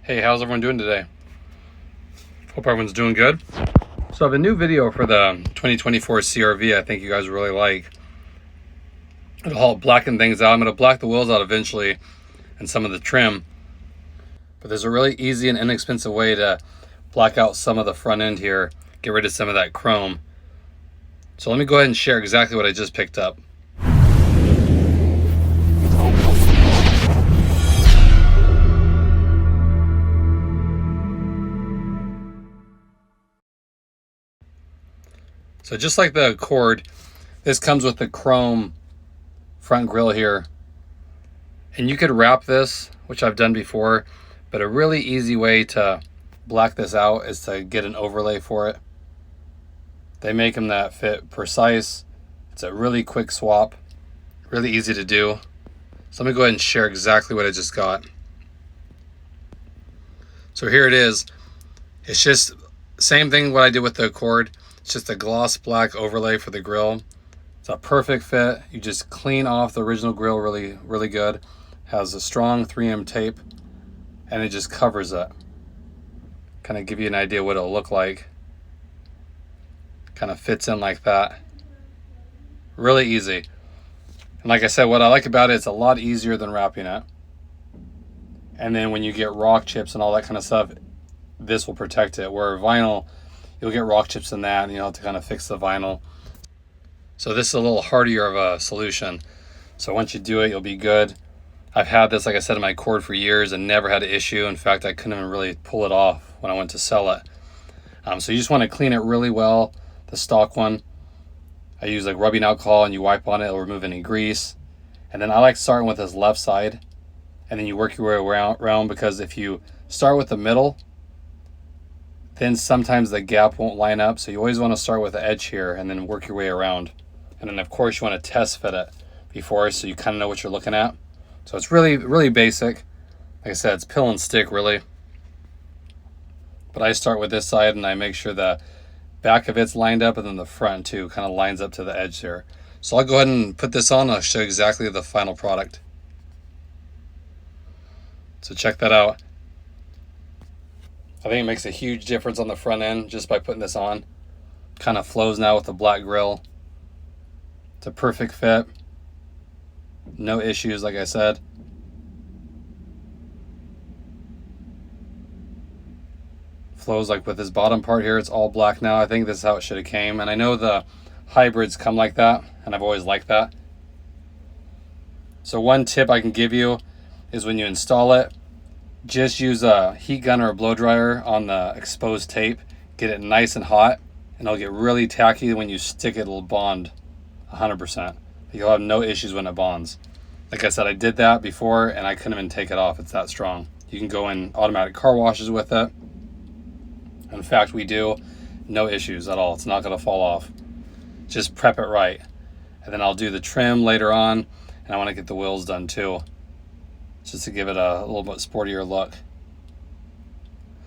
Hey, how's everyone doing today? Hope everyone's doing good. So I have a new video for the 2024 CRV I think you guys really like. It'll help blacken things out. I'm going to black the wheels out eventually and some of the trim. But there's a really easy and inexpensive way to black out some of the front end here, get rid of some of that chrome. So let me go ahead and share exactly what I just picked up. So just like the Accord, this comes with the chrome front grille here. And you could wrap this, which I've done before, but a really easy way to black this out is to get an overlay for it. They make them that fit precise. It's a really quick swap, really easy to do. So let me go ahead and share exactly what I just got. So here it is. It's just same thing what I did with the Accord. It's just a gloss black overlay for the grille. It's a perfect fit. You just clean off the original grille really good. Has a strong 3M tape and it just covers it. Kind of give you an idea what it'll look like. Kind of fits in like that. Really easy. And like I said, what I like about it, it's a lot easier than wrapping it. And then when you get rock chips and all that kind of stuff, this will protect it. Where vinyl, you'll get rock chips in that and you'll have to kind of fix the vinyl. So this is a little hardier of a solution. So once you do it, you'll be good. I've had this, like I said, in my Accord for years and never had an issue. In fact, I couldn't even really pull it off when I went to sell it. So you just want to clean it really well, the stock one. I use like rubbing alcohol and you wipe on it, it'll remove any grease. And then I like starting with this left side and then you work your way around because if you start with the middle, then sometimes the gap won't line up. So you always want to start with the edge here and then work your way around. And then of course you want to test fit it before so you kind of know what you're looking at. So it's really basic. Like I said, it's pill and stick really. But I start with this side and I make sure the back of it's lined up and then the front too kind of lines up to the edge here. So I'll go ahead and put this on. I'll show you exactly the final product. So check that out. I think it makes a huge difference on the front end just by putting this on. Kind of flows now with the black grille. It's a perfect fit. No issues, like I said. Flows like with this bottom part here, it's all black now. I think this is how it should have came. And I know the hybrids come like that, and I've always liked that. So one tip I can give you is when you install it, just use a heat gun or a blow dryer on the exposed tape. Get it nice and hot, and it'll get really tacky. When you stick it, it'll bond 100%. You'll have no issues when it bonds. Like I said, I did that before, and I couldn't even take it off. It's that strong. You can go in automatic car washes with it. In fact, we do. No issues at all. It's not going to fall off. Just prep it right. And then I'll do the trim later on, and I want to get the wheels done too, just to give it a little bit sportier look.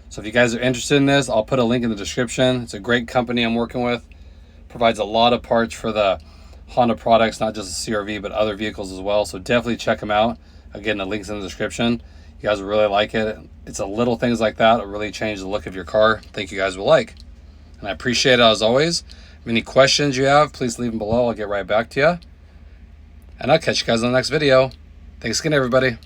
So if you guys are interested in this, I'll put a link in the description. It's a great company I'm working with. Provides a lot of parts for the Honda products, not just the CRV, but other vehicles as well. So definitely check them out. Again, the link's in the description. You guys will really like it. It's a little things like that that really change the look of your car. I think you guys will like. And I appreciate it as always. If any questions you have, please leave them below. I'll get right back to you. And I'll catch you guys on the next video. Thanks again, everybody.